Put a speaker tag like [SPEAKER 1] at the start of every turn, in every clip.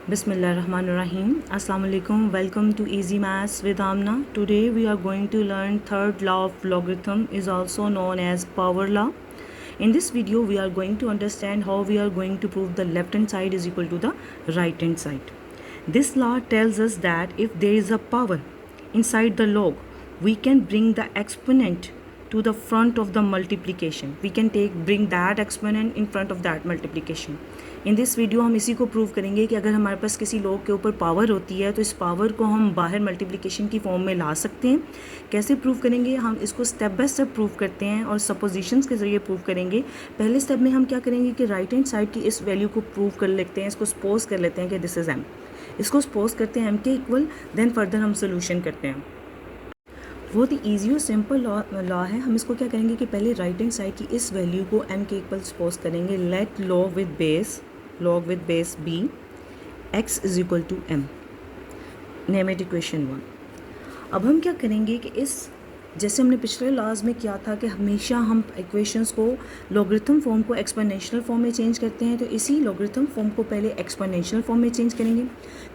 [SPEAKER 1] Bismillahirrahmanirrahim. Assalamu alaikum. Welcome to Easy Maths with Amna. Today we are going to learn third law of logarithm, is also known as power law. In this video we are going to understand how we are going to prove the left hand side is equal to the right hand side. This law tells us that if there is a power inside the log, we can bring the exponent to the front of the multiplication. We can bring that exponent in front of that multiplication. In this video हम इसी को prove करेंगे कि अगर हमारे पास किसी log के ऊपर पावर होती है तो इस पावर को हम बाहर मल्टीप्लिकेशन की फॉर्म में ला सकते हैं. कैसे प्रूव करेंगे, हम इसको स्टेप बाय स्टेप प्रूव करते हैं और सपोजिशंस के ज़रिए प्रूव करेंगे. पहले स्टेप में हम क्या करेंगे कि राइट हैंड साइड की इस वैल्यू को प्रूव कर लेते हैं, इसको सपोज कर लेते हैं कि दिस इज़ एम. इसको सपोज करते हैं एम के इक्वल, देन फर्दर हम सोल्यूशन करते हैं. बहुत ही ईजी और सिंपल लॉ है. हम इसको क्या करेंगे कि पहले राइट हैंड साइड की इस वैल्यू को एम के इक्वल सपोज करेंगे. Let log with base B X is equal to M. Name it equation 1. अब हम क्या करेंगे कि इस जैसे हमने पिछले लॉज में किया था कि हमेशा हम इक्वेशंस को लॉगरिथम फॉर्म को एक्सपोनेंशियल फॉर्म में चेंज करते हैं, तो इसी लॉगरिथम फॉर्म को पहले एक्सपोनेंशियल फॉर्म में चेंज करेंगे.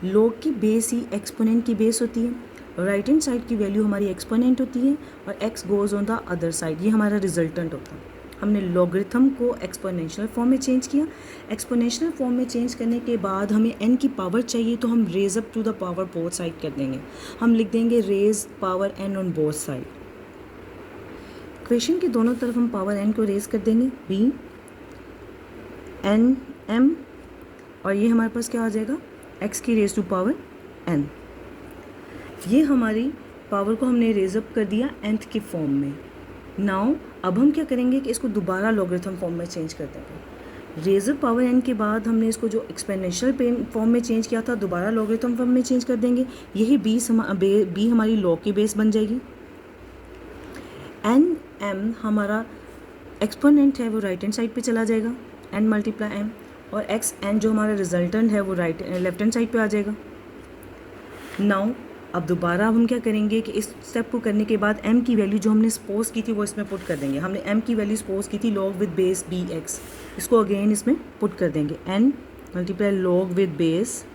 [SPEAKER 1] लॉग की बेस ही एक्सपोनेंट की बेस होती है. राइट हैंड साइड की वैल्यू हमारी एक्सपोनेंट होती है और x goes on the other side, ये हमारा रिजल्टेंट होता है. हमने लॉगरिथम को एक्सपोनेंशियल फॉर्म में चेंज किया. एक्सपोनेंशियल फॉर्म में चेंज करने के बाद हमें n की पावर चाहिए, तो हम raise up to the power both side कर देंगे. हम लिख देंगे raise power n on both side. Equation के दोनों तरफ हम पावर n को रेज कर देंगे, b n m, और ये हमारे पास क्या आ जाएगा, x की रेज टू पावर n. ये हमारी पावर को हमने रेज अप कर दिया nth की फॉर्म में. नाउ अब हम क्या करेंगे कि इसको दोबारा लॉगरिथम फॉर्म में चेंज कर देंगे. रेज अप पावर n के बाद हमने इसको जो एक्सपोनेंशियल फॉर्म में चेंज किया था दोबारा लॉगरिथम फॉर्म में चेंज कर देंगे. यही b हमारी लॉग की बेस बन जाएगी. n m हमारा एक्सपोनेंट है वो राइट हैंड साइड पे चला जाएगा, n मल्टीप्लाई m, और x n जो हमारा रिजल्टेंट है वो लेफ्ट हैंड साइड पे आ जाएगा. नाउ अब दोबारा हम क्या करेंगे कि इस स्टेप को करने के बाद m की वैल्यू जो हमने सपोज की थी वो इसमें पुट कर देंगे. हमने m की वैल्यू सपोज की थी log with base B X, इसको अगेन इसमें पुट कर देंगे. n multiply log with base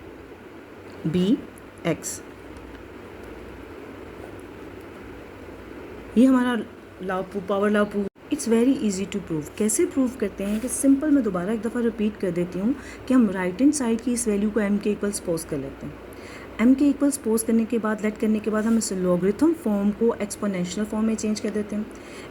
[SPEAKER 1] B X. ये हमारा power law prove. It's very easy to prove. कैसे प्रूव करते हैं कि सिंपल, मैं दोबारा एक दफ़ा रिपीट कर देती हूँ कि हम राइट हैंड साइड की इस वैल्यू को m के इक्वल सपोज कर लेते हैं. m के इक्वल सपोज करने के बाद लेट करने के बाद हम इस लॉगरिथम फॉर्म को एक्सपोनेंशियल फॉर्म में चेंज कर देते हैं.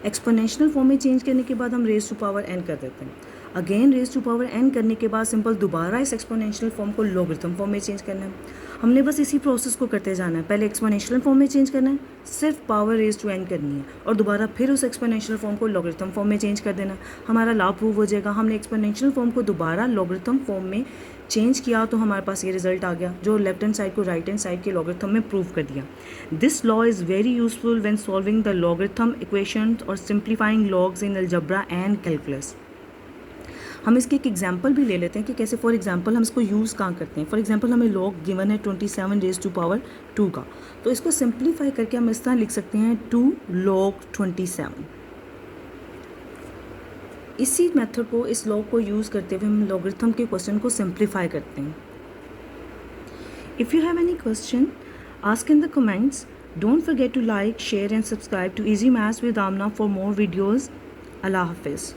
[SPEAKER 1] एक्सपोनेंशियल फॉर्म में चेंज करने के बाद हम रेज टू पावर n कर देते हैं. Again raise to power n करने के बाद सिंपल दोबारा इस एक्सपोनेंशियल फॉर्म को लॉगरिथम फॉर्म में चेंज करना है. हमने बस इसी प्रोसेस को करते जाना है. पहले एक्सपोनेंशियल फॉर्म में चेंज करना है, सिर्फ पावर रेज टू n करनी है, और दोबारा फिर उस एक्सपोनेंशियल फॉर्म को लॉगरिथम फॉर्म में चेंज कर देना. हमारा लॉ प्रूव हो जाएगा. हमने एक्सपोनेंशियल फॉर्म को दोबारा लॉगरिथम फॉर्म में चेंज किया तो हमारे पास ये रिजल्ट आ गया जो लेफ्ट हैंड साइड को राइट हैंड साइड के लॉगरिथम में प्रूव कर दिया. This law is very useful when solving the logarithm equation और simplifying logs in algebra and calculus. हम इसके एक एग्जांपल भी ले लेते हैं कि कैसे. फॉर एग्जांपल हम इसको यूज़ कहाँ करते हैं. फॉर एग्जांपल हमें लॉग गिवन है 27 रेज टू पावर 2 का, तो इसको सिंप्लीफाई करके हम इस तरह लिख सकते हैं 2 log 27. इसी मेथड को, इस लॉग को यूज़ करते हुए हम लॉगरिथम के क्वेश्चन को सिंप्लीफाई करते हैं. If you have any question ask in the comments. Don't forget to like, share and subscribe to easy maths with Amna for more videos. अल्लाह हाफिज़.